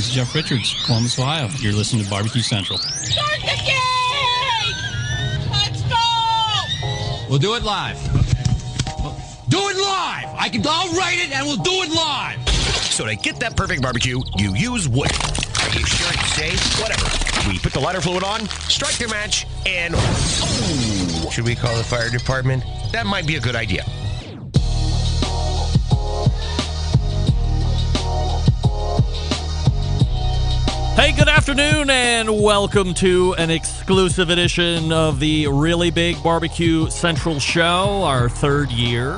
This is Jeff Richards, Columbus, Ohio. You're listening to Barbecue Central. Start the game! Let's go! We'll do it live. Do it live! I'll write it and we'll do it live! So to get that perfect barbecue, you use wood. Are you sure it's safe? Whatever. We put the lighter fluid on, strike the match, and... Oh, should we call the fire department? That might be a good idea. Hey, good afternoon, and welcome to an exclusive edition of the Really Big Barbecue Central Show, our third year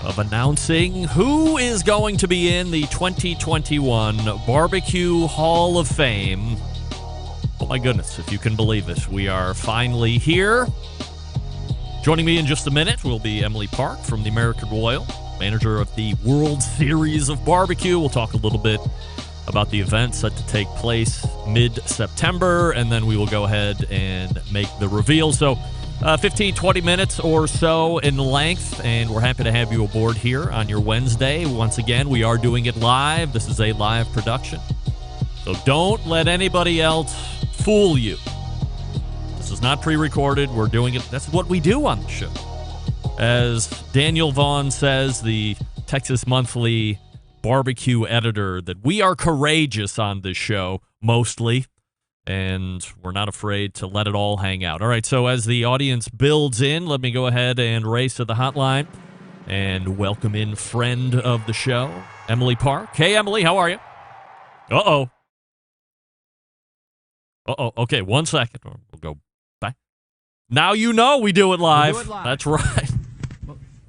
of announcing who is going to be in the 2021 Barbecue Hall of Fame. Oh my goodness, if you can believe it, we are finally here. Joining me in just a minute will be Emily Park from the American Royal, manager of the World Series of Barbecue. We'll talk a little bit about the event set to take place mid-September, and then we will go ahead and make the reveal. So 15, 20 minutes or so in length, and we're happy to have you aboard here on your Wednesday. Once again, we are doing it live. This is a live production, so don't let anybody else fool you. This is not pre-recorded. We're doing it. That's what we do on the show. As Daniel Vaughn says, the Texas Monthly barbecue editor, that we are courageous on this show, mostly, and we're not afraid to let it all hang out. All right, so as the audience builds in, let me go ahead and race to the hotline and welcome in friend of the show, Emily Park. Hey, Emily, how are you? Uh-oh. Okay, 1 second. We'll go back. Now you know we do it live. We'll do it live. That's right.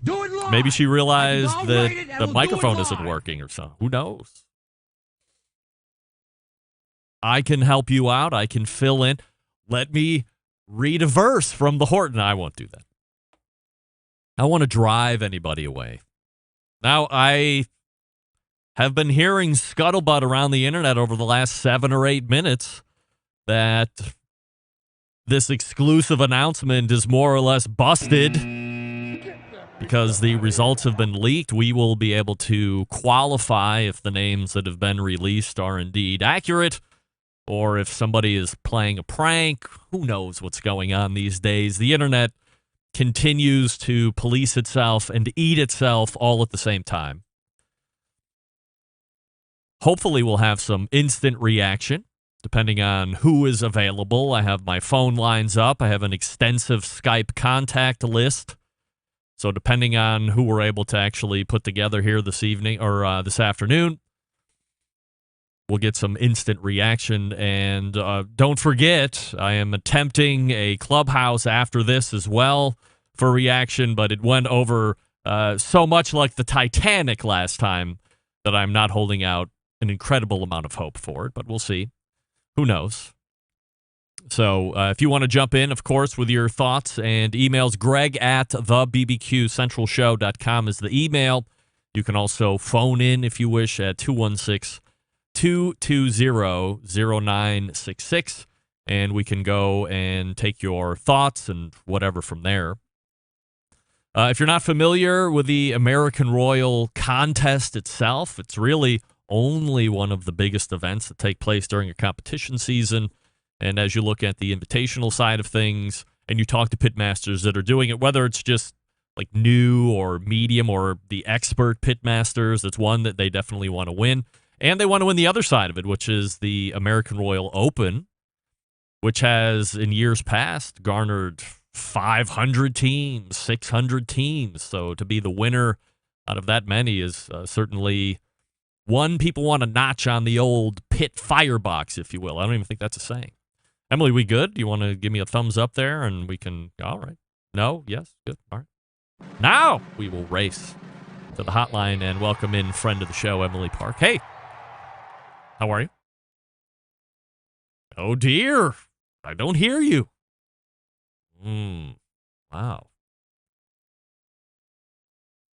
Do it live! Maybe she realized I'll that write it and the we'll microphone do it isn't live. working or something. Who knows? I can help you out. I can fill in. Let me read a verse from the Horton. I won't do that. I want to drive anybody away. Now, I have been hearing scuttlebutt around the internet over the last 7 or 8 minutes that this exclusive announcement is more or less busted. Because the results have been leaked, we will be able to qualify if the names that have been released are indeed accurate, or if somebody is playing a prank. Who knows what's going on these days? The internet continues to police itself and eat itself all at the same time. Hopefully we'll have some instant reaction, depending on who is available. I have my phone lines up. I have an extensive Skype contact list. So depending on who we're able to actually put together here this evening or this afternoon, we'll get some instant reaction. And don't forget, I am attempting a Clubhouse after this as well for reaction, but it went over so much like the Titanic last time that I'm not holding out an incredible amount of hope for it, but we'll see. Who knows? So if you want to jump in, of course, with your thoughts and emails, greg@thebbqcentralshow.com is the email. You can also phone in, if you wish, at 216-220-0966, and we can go and take your thoughts and whatever from there. If you're not familiar with the American Royal contest itself, it's really only one of the biggest events that take place during a competition season. And as you look at the invitational side of things and you talk to pitmasters that are doing it, whether it's just like new or medium or the expert pitmasters, it's one that they definitely want to win. And they want to win the other side of it, which is the American Royal Open, which has in years past garnered 500 teams, 600 teams. So to be the winner out of that many is certainly one people want to notch on the old pit firebox, if you will. I don't even think that's a saying. Emily, we good? Do you want to give me a thumbs up there and we can, all right. No? Yes? Good. All right. Now we will race to the hotline and welcome in friend of the show, Emily Park. Hey, how are you? Oh, dear. I don't hear you. Wow.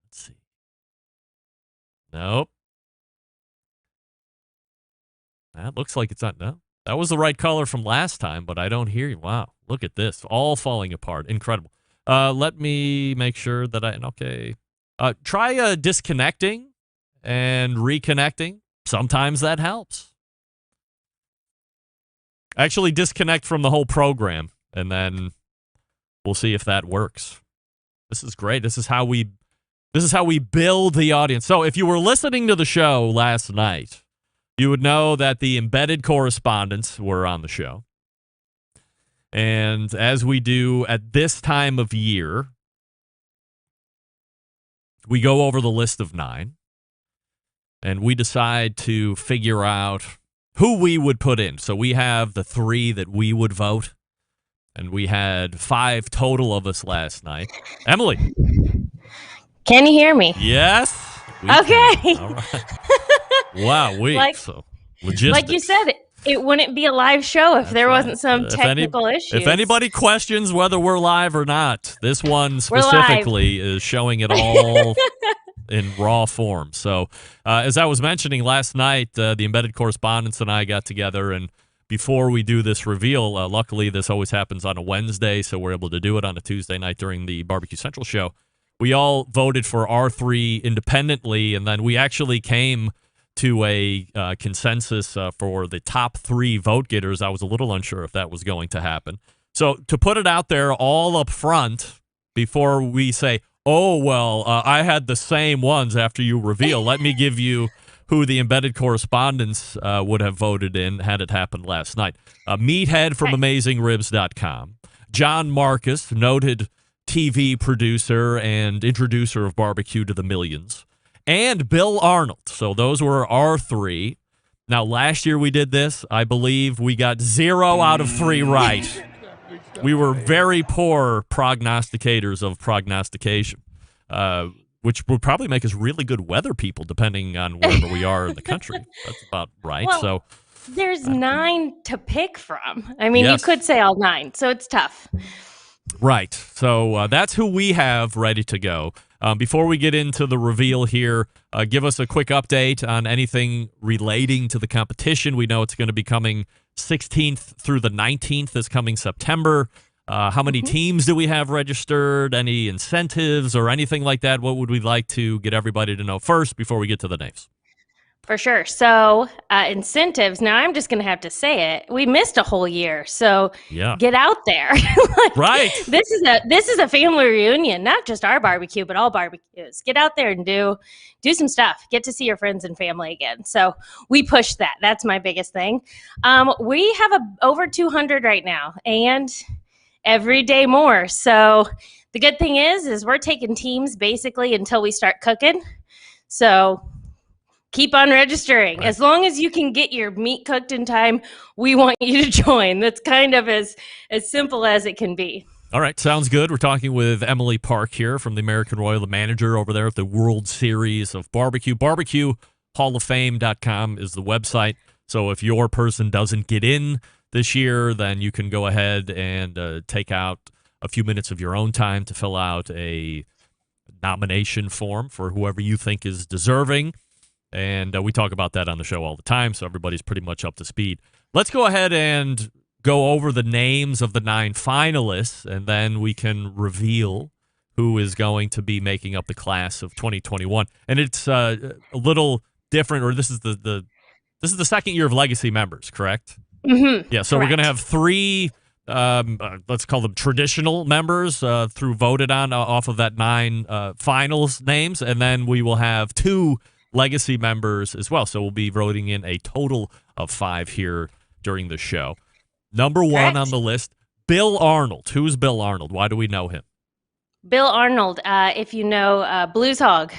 Let's see. Nope. That looks like it's not, no. That was the right color from last time, but I don't hear you. Wow, look at this. All falling apart. Incredible. Let me make sure that okay. Try disconnecting and reconnecting. Sometimes that helps. Actually disconnect from the whole program, and then we'll see if that works. This is great. This is how we build the audience. So if you were listening to the show last night, you would know that the embedded correspondents were on the show. And as we do at this time of year, we go over the list of 9, and we decide to figure out who we would put in. So we have the 3 that we would vote, and we had 5 total of us last night. Emily. Can you hear me? Yes. Okay. All right. Wow, so logistics. Like you said, it wouldn't be a live show if there wasn't some technical issues. If anybody questions whether we're live or not, this one specifically is showing it all in raw form. So as I was mentioning last night, the embedded correspondents and I got together, and before we do this reveal, luckily this always happens on a Wednesday, so we're able to do it on a Tuesday night during the Barbecue Central show. We all voted for R3 independently, and then we actually came to a consensus for the top 3 vote getters. I was a little unsure if that was going to happen. So to put it out there all up front before we say, oh, well, I had the same ones after you reveal, let me give you who the embedded correspondents would have voted in had it happened last night. Meathead from Amazingribs.com. John Marcus, noted TV producer and introducer of barbecue to the millions. And Bill Arnold. So those were our 3. Now, last year we did this. I believe we got 0 out of 3 right. We were very poor prognosticators of prognostication, which would probably make us really good weather people, depending on wherever we are in the country. That's about right. Well, so there's 9 to pick from. I mean, yes. You could say all 9, so it's tough. Right. So that's who we have ready to go. Before we get into the reveal here, give us a quick update on anything relating to the competition. We know it's going to be coming 16th through the 19th this coming September. How many teams do we have registered? Any incentives or anything like that? What would we like to get everybody to know first before we get to the names? For sure. So incentives. Now, I'm just going to have to say it. We missed a whole year. So get out there. Right. This is a family reunion, not just our barbecue, but all barbecues. Get out there and do some stuff. Get to see your friends and family again. So we push that. That's my biggest thing. We have over 200 right now, and every day more. So the good thing is we're taking teams basically until we start cooking. So keep on registering. Right. As long as you can get your meat cooked in time, we want you to join. That's kind of as simple as it can be. All right, sounds good. We're talking with Emily Park here from the American Royal, the manager over there at the World Series of Barbecue. BarbecueHallOfFame.com is the website. So if your person doesn't get in this year, then you can go ahead and take out a few minutes of your own time to fill out a nomination form for whoever you think is deserving. And we talk about that on the show all the time, so everybody's pretty much up to speed. Let's go ahead and go over the names of the 9 finalists, and then we can reveal who is going to be making up the class of 2021. And it's a little different, or this is the second year of legacy members, correct? Mm-hmm. Yeah, so correct. We're going to have 3, let's call them traditional members through voted on off of that 9 finals names, and then we will have 2 legacy members as well. So we'll be voting in a total of 5 here during the show. Number 1 on the list, Bill Arnold. Who's Bill Arnold? Why do we know him? Bill Arnold, if you know Blues Hog,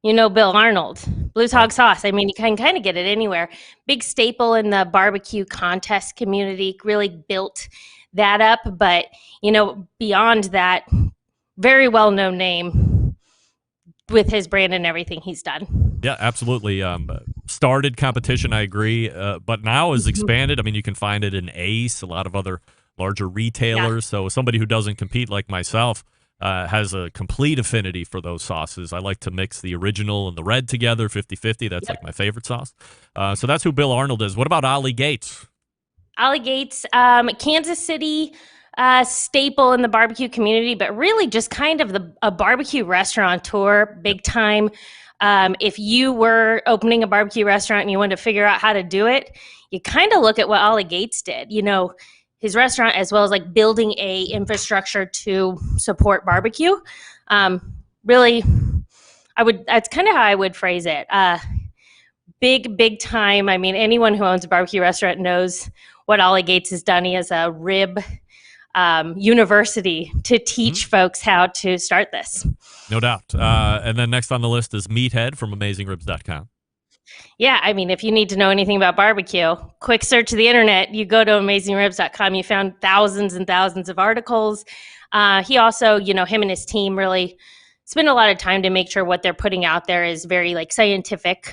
you know Bill Arnold. Blues Hog sauce. I mean, you can kind of get it anywhere. Big staple in the barbecue contest community, really built that up. But, beyond that, very well-known name with his brand and everything he's done. Yeah, absolutely. Started competition, I agree, but now is expanded. I mean, you can find it in Ace, a lot of other larger retailers. Yeah. So somebody who doesn't compete like myself has a complete affinity for those sauces. I like to mix the original and the red together, 50-50. That's like my favorite sauce. So that's who Bill Arnold is. What about Ollie Gates? Ollie Gates, Kansas City staple in the barbecue community, but really just kind of a barbecue restaurateur, big time. If you were opening a barbecue restaurant and you wanted to figure out how to do it, you kind of look at what Ollie Gates did. His restaurant, as well as like building a infrastructure to support barbecue. Really, that's kind of how I would phrase it. Big time. I mean, anyone who owns a barbecue restaurant knows what Ollie Gates has done. He has a rib university to teach folks how to start this. No doubt. And then next on the list is Meathead from Amazingribs.com. Yeah, I mean, if you need to know anything about barbecue, quick search of the internet, you go to Amazingribs.com, you found thousands and thousands of articles. He also, him and his team really spend a lot of time to make sure what they're putting out there is very like scientific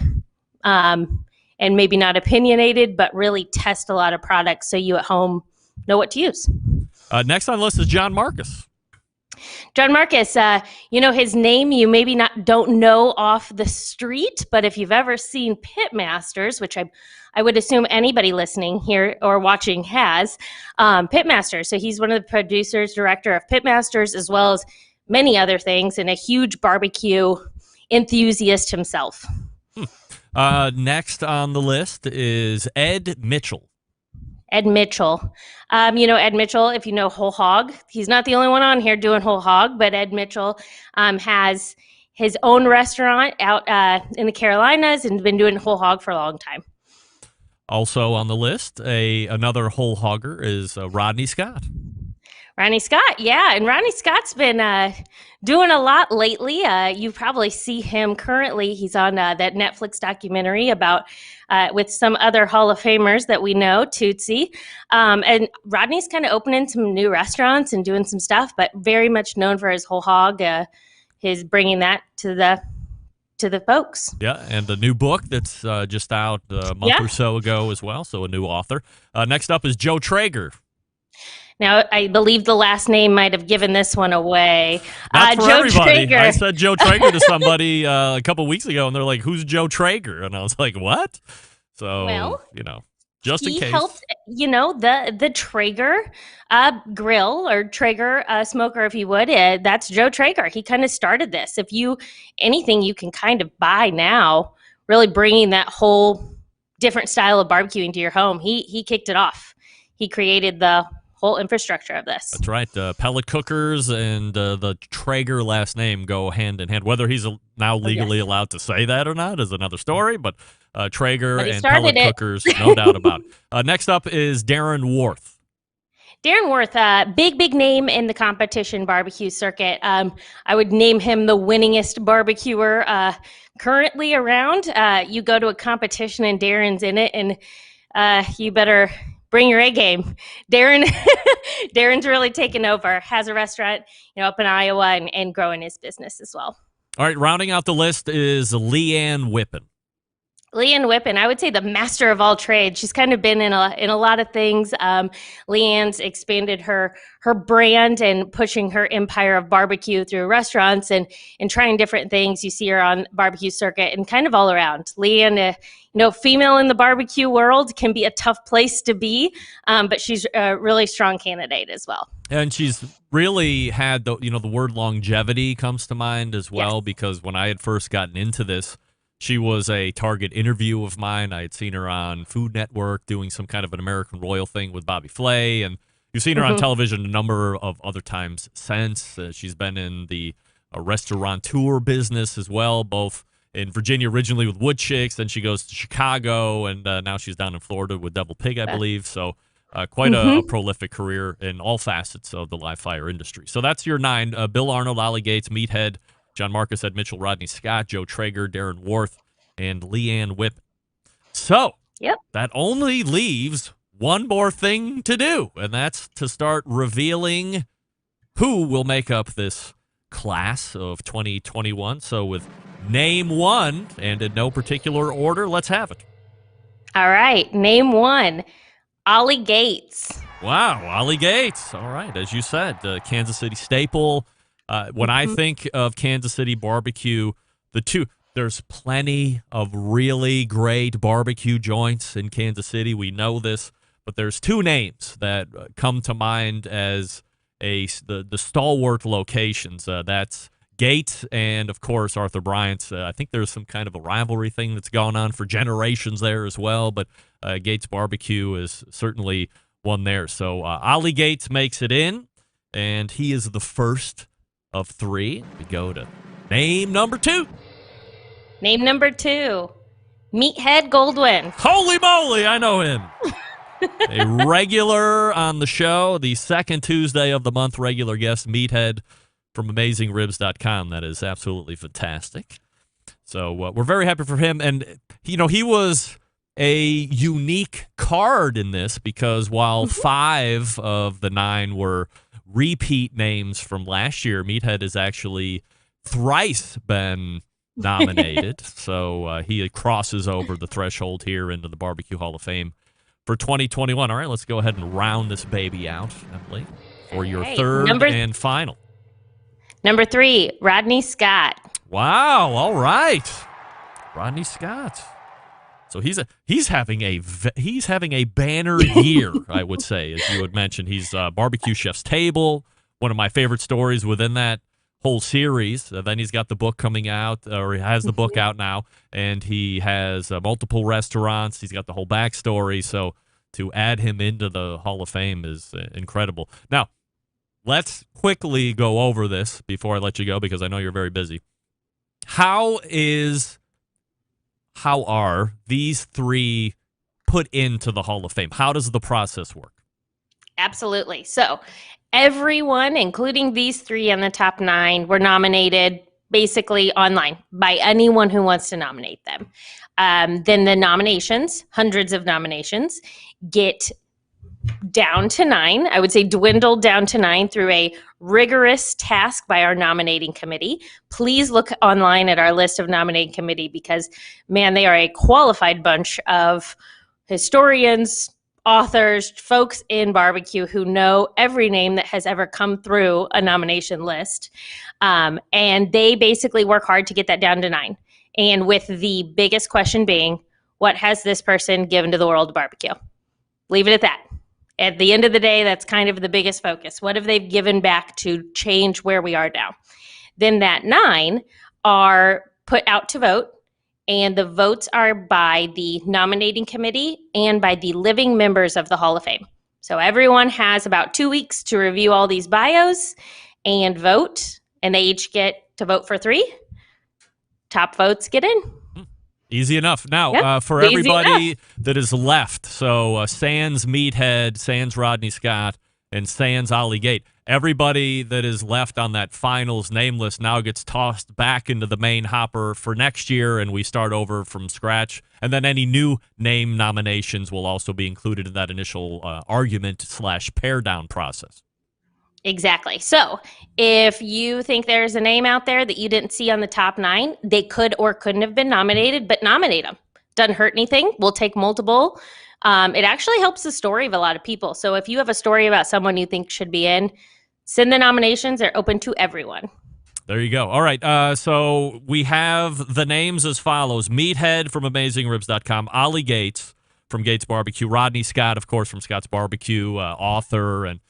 and maybe not opinionated, but really test a lot of products so you at home know what to use. Next on the list is John Marcus. John Marcus, his name you maybe don't know off the street, but if you've ever seen Pitmasters, which I would assume anybody listening here or watching has, Pitmasters. So he's one of the producers, director of Pitmasters, as well as many other things, and a huge barbecue enthusiast himself. Next on the list is Ed Mitchell. Ed Mitchell. Ed Mitchell, if you know Whole Hog, he's not the only one on here doing Whole Hog, but Ed Mitchell has his own restaurant out in the Carolinas and been doing Whole Hog for a long time. Also on the list, another Whole Hogger is Rodney Scott. Rodney Scott, yeah. And Rodney Scott's been doing a lot lately. You probably see him currently. He's on that Netflix documentary about with some other Hall of Famers that we know, Tootsie. And Rodney's kind of opening some new restaurants and doing some stuff, but very much known for his Whole Hog, his bringing that to the folks. Yeah, and a new book that's just out a month or so ago as well, so a new author. Next up is Joe Trager. Now, I believe the last name might have given this one away. Not for Joe everybody. Trager. I said Joe Trager to somebody a couple weeks ago, and they're like, "Who's Joe Trager?" And I was like, "What?" So, just in case. He helped, the Traeger grill or Traeger smoker, if you would. That's Joe Traeger. He kind of started this. Anything you can kind of buy now, really bringing that whole different style of barbecue into your home. He kicked it off. He created the whole infrastructure of this. That's right. Pellet cookers and the Traeger last name go hand in hand. Whether he's now legally allowed to say that or not is another story, but Traeger and pellet cookers, no doubt about it. Next up is Darren Wart. Darren Wart, big name in the competition barbecue circuit. I would name him the winningest barbecuer currently around. You go to a competition and Darren's in it, and you better bring your A game. Darren's really taken over, has a restaurant, up in Iowa and growing his business as well. All right, rounding out the list is Leanne Whippin. Leanne Whippin, I would say the master of all trades. She's kind of been in a lot of things. Leanne's expanded her brand and pushing her empire of barbecue through restaurants and trying different things. You see her on barbecue circuit and kind of all around. Leanne, female in the barbecue world can be a tough place to be, but she's a really strong candidate as well. And she's really had the word longevity comes to mind as well, because when I had first gotten into this, she was a target interview of mine. I had seen her on Food Network doing some kind of an American Royal thing with Bobby Flay, and you've seen her on television a number of other times since. She's been in the restaurateur business as well, both in Virginia originally with Wood Chicks, then she goes to Chicago, and now she's down in Florida with Devil Pig, I believe. So quite a prolific career in all facets of the live fire industry. So that's your 9. Bill Arnold, Ollie Gates, Meathead, John Marcus, Ed Mitchell, Rodney Scott, Joe Trager, Darren Wart, and Leanne Whippin. So that only leaves one more thing to do, and that's to start revealing who will make up this class of 2021. So with name one, and in no particular order, let's have it. All right, name one, Ollie Gates. Wow, Ollie Gates. All right, as you said, Kansas City staple. When I think of Kansas City barbecue, there's plenty of really great barbecue joints in Kansas City. We know this, but there's 2 names that come to mind as the stalwart locations. That's Gates and, of course, Arthur Bryant. I think there's some kind of a rivalry thing that's gone on for generations there as well, but Gates Barbecue is certainly one there. So Ollie Gates makes it in, and he is the first of three. We go to name number 2. Name number 2, Meathead Goldwyn. Holy moly, I know him. A regular on the show, the second Tuesday of the month, regular guest, Meathead from Amazingribs.com. That is absolutely fantastic. So we're very happy for him. And, he was a unique card in this because while 5 of the 9 were repeat names from last year, Meathead has actually thrice been nominated. So he crosses over the threshold here into the Barbecue Hall of Fame for 2021. All right, let's go ahead and round this baby out, Emily, for your third and final. Number 3, Rodney Scott. Wow, all right. Rodney Scott. So he's having a banner year, I would say, as you had mentioned. He's Barbecue Chef's Table, one of my favorite stories within that whole series. Then he's got the book coming out, or he has the book out now, and he has multiple restaurants. He's got the whole backstory. So to add him into the Hall of Fame is incredible. Now, let's quickly go over this before I let you go because I know you're very busy. How are these 3 put into the Hall of Fame? How does the process work? Absolutely. So everyone, including these 3 in the top 9, were nominated basically online by anyone who wants to nominate them. Then the nominations, hundreds of nominations, get down to 9. I would say dwindled down to 9 through a rigorous task by our nominating committee. Please look online at our list of nominating committee because, man, they are a qualified bunch of historians, authors, folks in barbecue who know every name that has ever come through a nomination list. And they basically work hard to get that down to 9. And with the biggest question being, what has this person given to the world of barbecue? Leave it at that. At the end of the day, that's kind of the biggest focus. What have they given back to change where we are now? Then that 9 are put out to vote, and the votes are by the nominating committee and by the living members of the Hall of Fame. So everyone has about 2 weeks to review all these bios and vote, and they each get to vote for 3. Top votes get in. Easy enough. Now, for everybody that is left, so sans Meathead, sans Rodney Scott, and sans Ollie Gate, everybody that is left on that finals name list now gets tossed back into the main hopper for next year, and we start over from scratch. And then any new name nominations will also be included in that initial argument/pair down process. Exactly. So if you think there's a name out there that you didn't see on the top 9, they could or couldn't have been nominated, but nominate them. Doesn't hurt anything. We'll take multiple. It actually helps the story of a lot of people. So if you have a story about someone you think should be in, send the nominations. They're open to everyone. There you go. All right. So we have the names as follows. Meathead from Amazingribs.com, Ollie Gates from Gates Barbecue, Rodney Scott, of course, from Scott's Barbecue, author and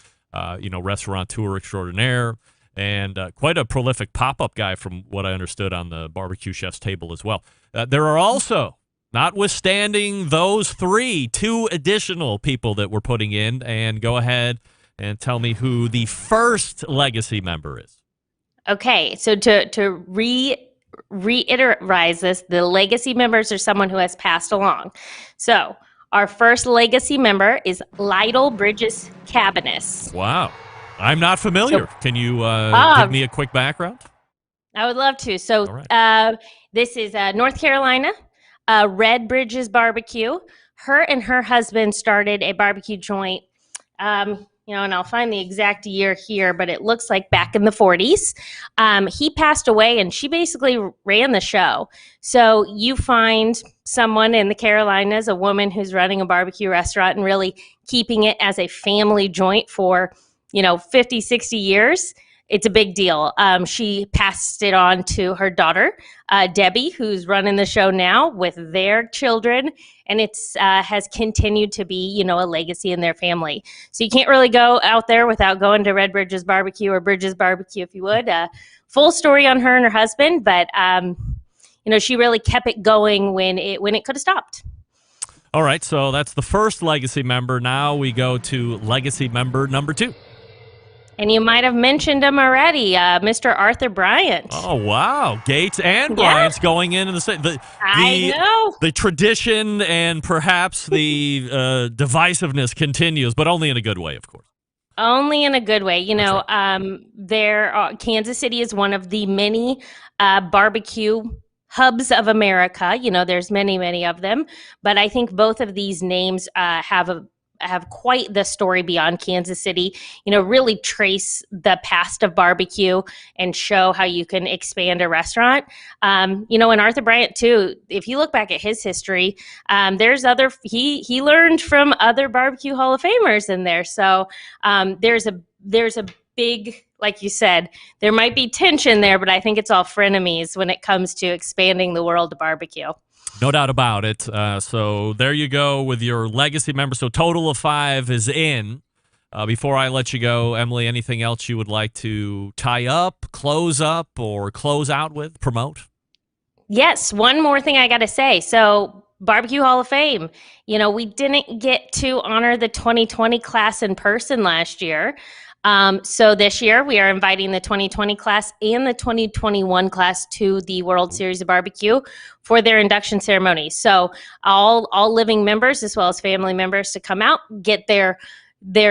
restaurateur extraordinaire, and quite a prolific pop-up guy from what I understood on the Barbecue Chef's Table as well. There are also, notwithstanding those 3, 2 additional people that we're putting in, and go ahead and tell me who the first legacy member is. Okay, so to reiterate this, the legacy members are someone who has passed along. So our first legacy member is Lytle Bridges Cabanis. Wow. I'm not familiar. Can you give me a quick background? I would love to. So this is North Carolina, Red Bridges Barbecue. Her and her husband started a barbecue joint, and I'll find the exact year here, but it looks like back in the 40s. He passed away, and she basically ran the show. So you find someone in the Carolinas, a woman who's running a barbecue restaurant and really keeping it as a family joint for, 50, 60 years. it's a big deal. She passed it on to her daughter, Debbie, who's running the show now with their children, and it's has continued to be, a legacy in their family. So you can't really go out there without going to Red Bridges Barbecue or Bridges Barbecue, if you would. Full story on her and her husband, but she really kept it going when it could have stopped. All right, so that's the first legacy member. Now we go to legacy member number 2. And you might have mentioned him already, Mr. Arthur Bryant. Oh, wow. Gates and Bryant's going in the same. I know. The tradition and perhaps the divisiveness continues, but only in a good way, of course. Only in a good way. Right. Kansas City is one of the many barbecue hubs of America. There's many, many of them. But I think both of these names have quite the story beyond Kansas City, really trace the past of barbecue and show how you can expand a restaurant. And Arthur Bryant too, if you look back at his history, he learned from other barbecue Hall of Famers in there. So there's a big, like you said, there might be tension there, but I think it's all frenemies when it comes to expanding the world of barbecue. No doubt about it. So there you go with your legacy member. So total of 5 is in. Before I let you go, Emily, anything else you would like to tie up, close up, or close out with, promote? Yes, one more thing I got to say. So Barbecue Hall of Fame, we didn't get to honor the 2020 class in person last year. So this year we are inviting the 2020 class and the 2021 class to the World Series of Barbecue for their induction ceremony. So all living members as well as family members to come out, get their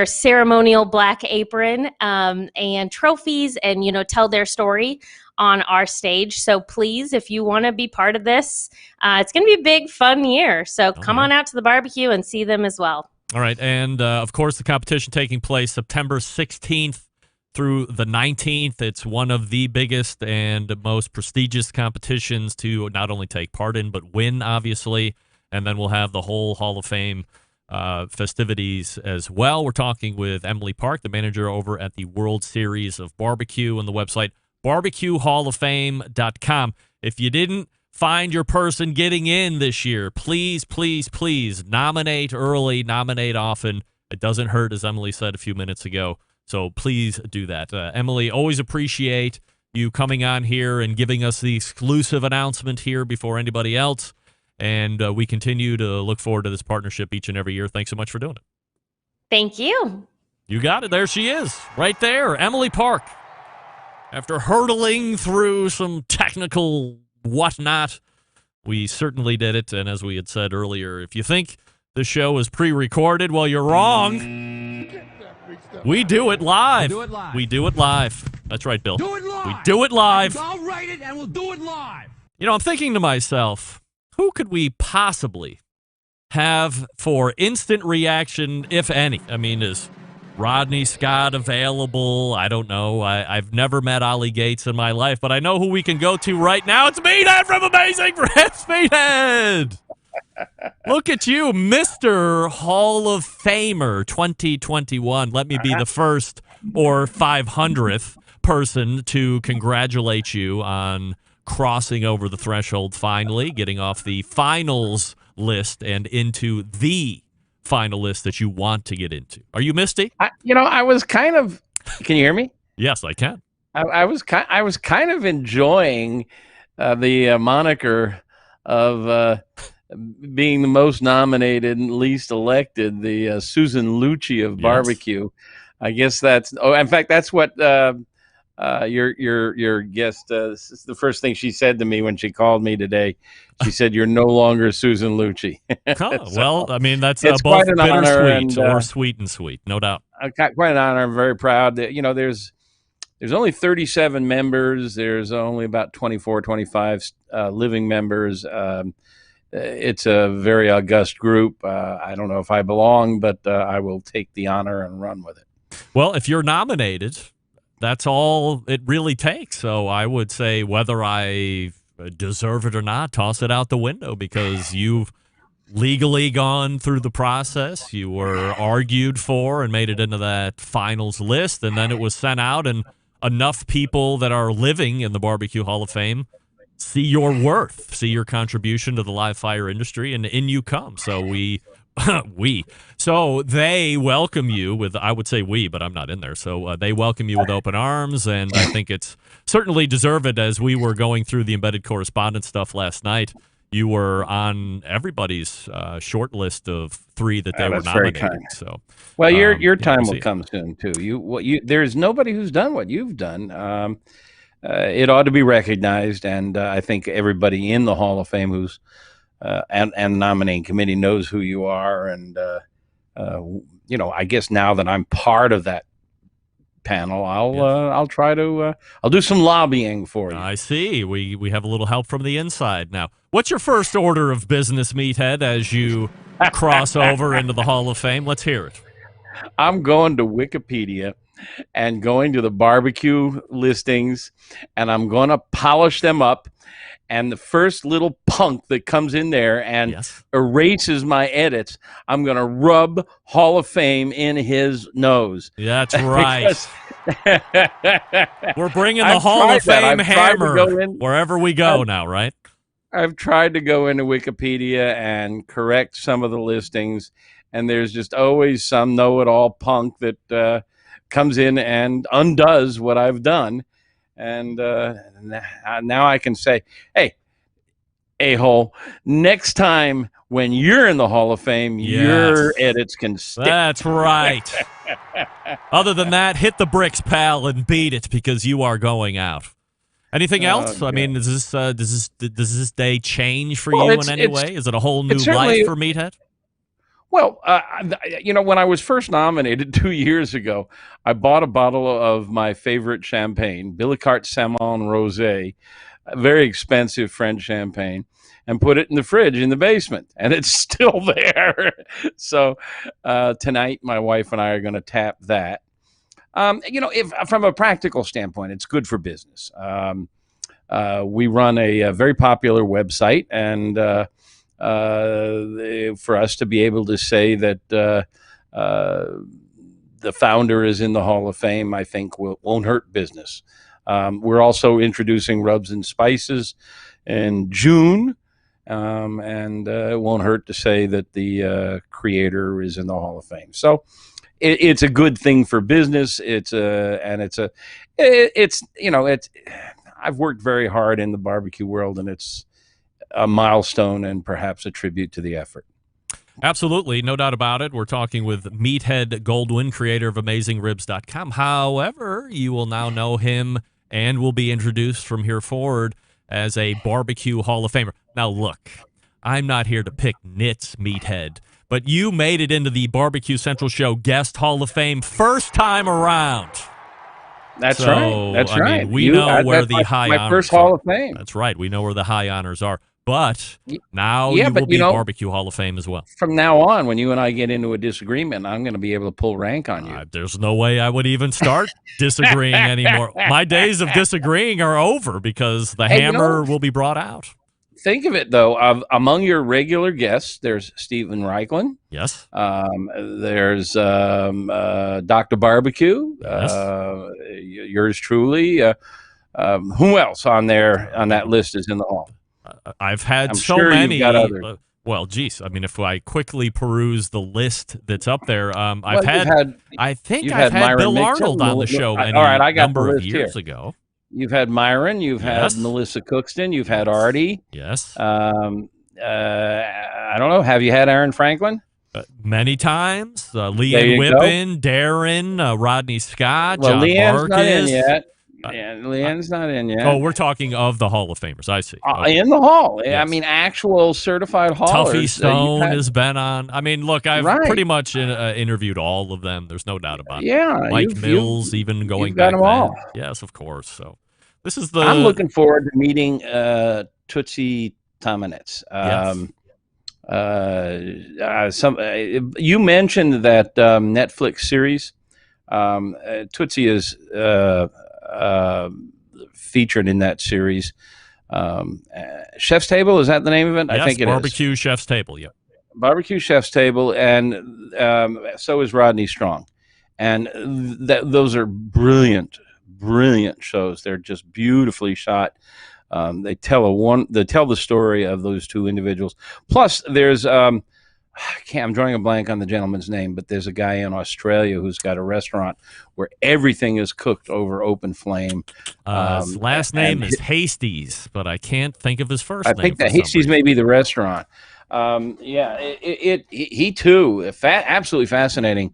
ceremonial black apron and trophies and, tell their story on our stage. So please, if you want to be part of this, it's going to be a big, fun year. So come on out to the barbecue and see them as well. All right, and of course, the competition taking place September 16th through the 19th. It's one of the biggest and most prestigious competitions to not only take part in, but win, obviously. And then we'll have the whole Hall of Fame festivities as well. We're talking with Emily Park, the manager over at the World Series of Barbecue, and the website barbecuehalloffame.com. If you didn't find your person getting in this year, please, please, please nominate early, nominate often. It doesn't hurt, as Emily said a few minutes ago. So please do that. Emily, always appreciate you coming on here and giving us the exclusive announcement here before anybody else. And we continue to look forward to this partnership each and every year. Thanks so much for doing it. Thank you. You got it. There she is, right there, Emily Park. After hurtling through some technical whatnot, we certainly did it. And as we had said earlier, if you think the show is pre-recorded, well, you're wrong. We do it live. We do it live. That's right, Bill. Do it live. We do it live. I'll write it and we'll do it live. I'm thinking to myself, who could we possibly have for instant reaction, if any? I mean, is Rodney Scott available? I don't know. I've never met Ollie Gates in my life, but I know who we can go to right now. It's Meathead from Amazingribs. Meathead! Look at you, Mr. Hall of Famer 2021. Let me be the first or 500th person to congratulate you on crossing over the threshold finally, getting off the finals list and into the finalist that you want to get into. Are you Misty? I was kind of. Can you hear me? Yes, I can. I was kind of enjoying the moniker of being the most nominated and least elected, the Susan Lucci of barbecue. I guess that's. Oh, in fact, that's what your guest. This is the first thing she said to me when she called me today. She said, "You're no longer Susan Lucci." Well, I mean, that's it's both quite an honor bittersweet or sweet and sweet, no doubt. Quite an honor. I'm very proud that there's only 37 members. There's only about 24, 25 living members. It's a very august group. I don't know if I belong, but I will take the honor and run with it. Well, if you're nominated, that's all it really takes. So I would say whether I deserve it or not, toss it out the window, because you've legally gone through the process. You were argued for and made it into that finals list, and then it was sent out, and enough people that are living in the Barbecue Hall of Fame see your worth, see your contribution to the live fire industry, and in you come. So so they welcome you with, I would say we, but I'm not in there. So they welcome you with open arms, and I think it's certainly deserved. As we were going through the embedded correspondence stuff last night, you were on everybody's short list of 3 that they were nominated. So, well, your time will come soon too. There's nobody who's done what you've done. It ought to be recognized, and I think everybody in the Hall of Fame who's and the nominating committee knows who you are. And I guess now that I'm part of that panel, I'll try to I'll do some lobbying for you. I see. We have a little help from the inside now. What's your first order of business, Meathead, as you cross over into the Hall of Fame? Let's hear it. I'm going to Wikipedia and going to the barbecue listings, and I'm going to polish them up. And the first little punk that comes in there and erases my edits, I'm going to rub Hall of Fame in his nose. That's right. We're bringing the Hall of Fame hammer wherever we go now, right? I've tried to go into Wikipedia and correct some of the listings, and there's just always some know-it-all punk that comes in and undoes what I've done. And now I can say, hey, a-hole, next time when you're in the Hall of Fame, your edits can stick. That's right. Other than that, hit the bricks, pal, and beat it, because you are going out. Anything else? I mean, does this day change for you in any way? Is it a whole new life for Meathead? Well, when I was first nominated 2 years ago, I bought a bottle of my favorite champagne, Billicart Saumon Rosé, a very expensive French champagne, and put it in the fridge in the basement, and it's still there. So tonight, my wife and I are going to tap that. If from a practical standpoint, it's good for business. We run a very popular website, and for us to be able to say that the founder is in the Hall of Fame, I think won't hurt business. We're also introducing rubs and spices in June, and it won't hurt to say that the creator is in the Hall of Fame. So it's a good thing for business. I've worked very hard in the barbecue world, and it's a milestone and perhaps a tribute to the effort. Absolutely, no doubt about it. We're talking with Meathead Goldwyn, creator of Amazingribs.com. However, you will now know him and will be introduced from here forward as a Barbecue Hall of Famer. Now, look, I'm not here to pick nits, Meathead, but you made it into the Barbecue Central Show Guest Hall of Fame first time around. That's right. That's right. Mean, we know where the high honors are. My first Hall of Fame. That's right. We know where the high honors are. But now you will be Barbecue Hall of Fame as well. From now on, when you and I get into a disagreement, I'm going to be able to pull rank on you. There's no way I would even start disagreeing anymore. My days of disagreeing are over because the hammer will be brought out. Think of it, though. Among your regular guests, there's Stephen Reichlin. Yes. There's Dr. Barbecue. Yes. Yours truly. Who else on that list is in the hall? I've had I'm so sure many. You've got others. Well, geez. I mean, if I quickly peruse the list that's up there, I think I've had Bill Arnold on the show a number of years ago. You've had Myron. You've had Melissa Cookston. You've had Artie. Yes. I don't know. Have you had Aaron Franklin? Many times. Leanne Whippin, Darren, Rodney Scott, John Leanne's Marcus. Not in yet. Leanne's not in yet. Oh, we're talking of the Hall of Famers. I see. Okay. In the hall. Yes. I mean, actual certified haulers. Tuffy Stone has been on. I mean, look, I've pretty much interviewed all of them. There's no doubt about it. Yeah. Mike Mills, even going you've got back them all. Yes, of course. So this is I'm looking forward to meeting Tootsie Tominets. You mentioned that Netflix series. Tootsie is featured in that series. Chef's Table, is that the name of it? Yes, I think it Barbecue is. Chef's Table, yeah. Barbecue Chef's Table, and so is Rodney Strong. And those are brilliant brilliant shows. They're just beautifully shot. They tell the story of those two individuals. Plus, there's I'm drawing a blank on the gentleman's name, but there's a guy in Australia who's got a restaurant where everything is cooked over open flame. His last name is Hastie's, but I can't think of his first name. I think that Hastie's may be the restaurant. He too, absolutely fascinating.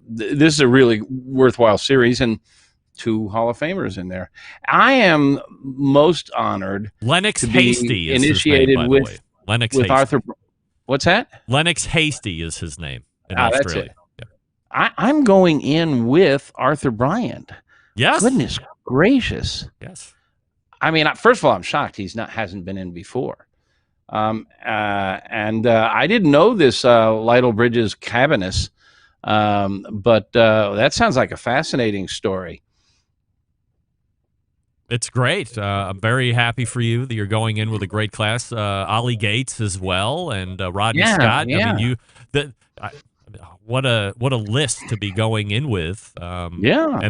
This is a really worthwhile series, and 2 Hall of Famers in there. I am most honored. Lennox to be Hasty is initiated his name, by with the way. Lennox with Hasty. Arthur. What's that? Lennox Hasty is his name in That's Australia. it. Yeah. I'm going in with Arthur Bryant. Yes. Goodness gracious. Yes. I mean, first of all, I'm shocked hasn't been in before. And I didn't know this Lytle Bridges Cabinus, but that sounds like a fascinating story. It's great. I'm very happy for you that you're going in with a great class. Ollie Gates as well, and Rodney Scott. Yeah. I mean, what a list to be going in with. And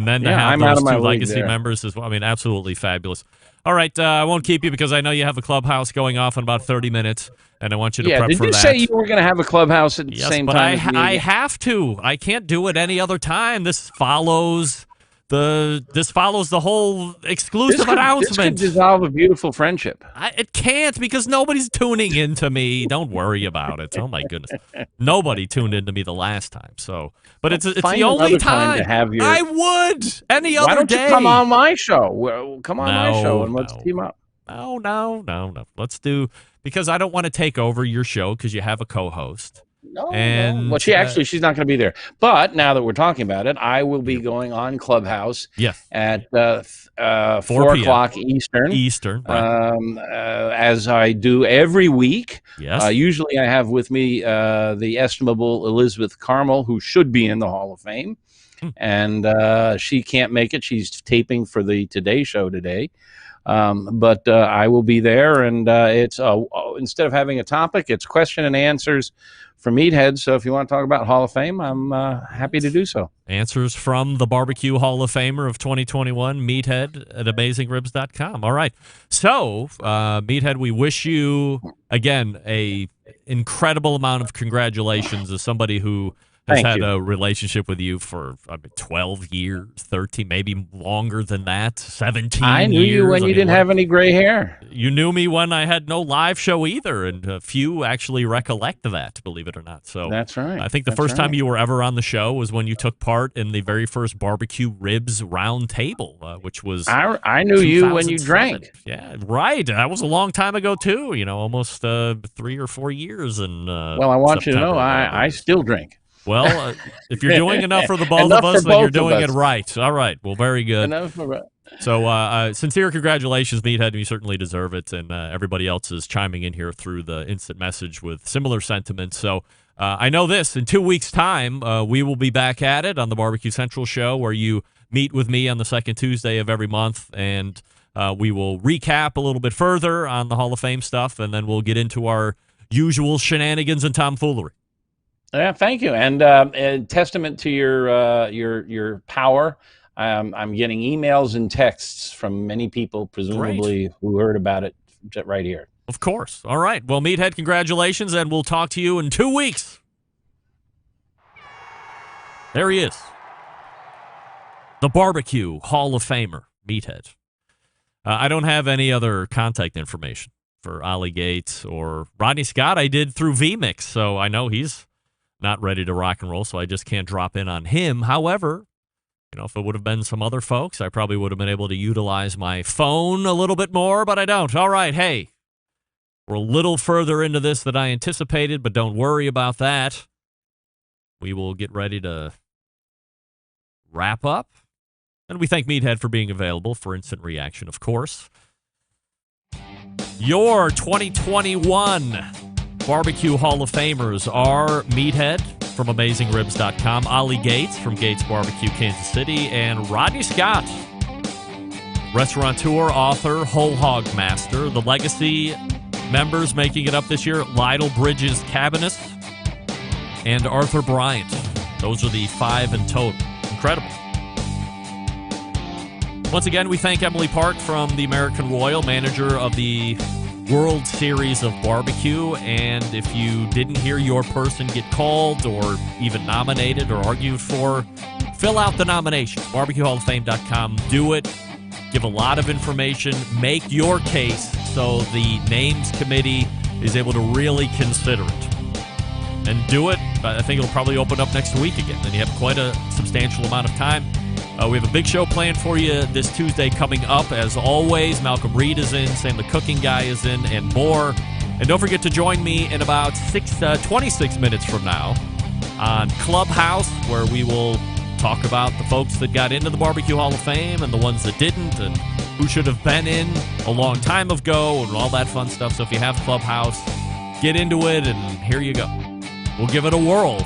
then to have I'm out those of my 2 league legacy there. members as well. I mean, absolutely fabulous. All right, I won't keep you because I know you have a clubhouse going off in about 30 minutes, and I want you to prep did for you that. say you were going to have a clubhouse at the Yes, same but time? I have to. I can't do it any other time. This follows the whole exclusive announcement. This could dissolve a beautiful friendship. It can't because nobody's tuning into me. Don't worry about it. Oh my goodness, nobody tuned into me the last time. So, but it's the only time to have your. I would any other Why don't day. you come on my show? Well, come on my show and let's team up. No. Let's do because I don't want to take over your show because you have a co-host. No. And Well, she's not going to be there. But now that we're talking about it, I will be going on Clubhouse at 4 o'clock Eastern. Right. As I do every week. Yes. Usually I have with me the estimable Elizabeth Carmel, who should be in the Hall of Fame. And she can't make it. She's taping for the Today Show today. But I will be there, and it's instead of having a topic, it's question and answers from Meathead. So if you want to talk about Hall of Fame, I'm happy to do so. Answers from the Barbecue Hall of Famer of 2021, Meathead at Amazingribs.com. All right. So, Meathead, we wish you, again, a incredible amount of congratulations as somebody who has had a relationship with you for 12 years, 13, maybe longer than that, 17 years. I knew you when you didn't have any gray hair. You knew me when I had no live show either, and a few actually recollect that, believe it or not. So that's right. I think the first time you were ever on the show was when you took part in the very first barbecue ribs round table, which was I knew you when you drank. Yeah, right. That was a long time ago too. Almost 3 or 4 years. And well, I want you to know I still drink. Well, if you're doing enough for the both of us, then you're doing it right. All right. Well, very good. Enough for right. So, sincere congratulations, Meathead. You certainly deserve it. And everybody else is chiming in here through the instant message with similar sentiments. So, I know this. In 2 weeks' time, we will be back at it on the Barbecue Central show where you meet with me on the second Tuesday of every month. And we will recap a little bit further on the Hall of Fame stuff. And then we'll get into our usual shenanigans and tomfoolery. Yeah, thank you, and testament to your power. I'm getting emails and texts from many people, presumably who heard about it right here. Of course. All right. Well, Meathead, congratulations, and we'll talk to you in 2 weeks. There he is, the Barbecue Hall of Famer, Meathead. I don't have any other contact information for Ollie Gates or Rodney Scott. I did through VMix, so I know he's not ready to rock and roll, so I just can't drop in on him. However, if it would have been some other folks, I probably would have been able to utilize my phone a little bit more, but I don't. All right, hey, we're a little further into this than I anticipated, but don't worry about that. We will get ready to wrap up, and we thank Meathead for being available for instant reaction, of course. Your 2021 Barbecue Hall of Famers are Meathead from Amazingribs.com, Ollie Gates from Gates Barbecue, Kansas City, and Rodney Scott, restaurateur, author, whole hog master. The legacy members making it up this year, Lytle Bridges Cabinus and Arthur Bryant. Those are the 5 in total. Incredible. Once again, we thank Emily Park from the American Royal, manager of the World Series of Barbecue. And if you didn't hear your person get called or even nominated or argued for, fill out the nomination. BarbecueHallOfFame.com. Do it. Give a lot of information. Make your case so the names committee is able to really consider it. And do it. I think it'll probably open up next week again. Then you have quite a substantial amount of time. We have a big show planned for you this Tuesday coming up. As always, Malcolm Reed is in, Sam the Cooking Guy is in, and more. And don't forget to join me in about 26 minutes from now on Clubhouse, where we will talk about the folks that got into the Barbecue Hall of Fame and the ones that didn't, and who should have been in a long time ago, and all that fun stuff. So if you have Clubhouse, get into it, and here you go. We'll give it a whirl,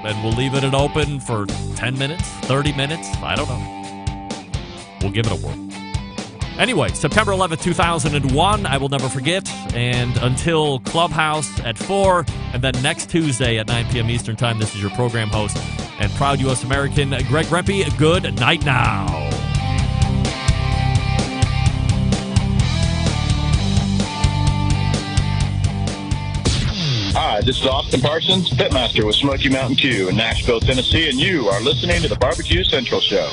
and we'll leave it open for 10 minutes, 30 minutes. I don't know. We'll give it a whirl. Anyway, September 11th, 2001, I will never forget. And until Clubhouse at 4, and then next Tuesday at 9 p.m. Eastern Time, this is your program host and proud U.S. American, Greg Rempe. Good night now. Hi, this is Austin Parsons, Pitmaster with Smoky Mountain Q in Nashville, Tennessee, and you are listening to the Barbecue Central Show.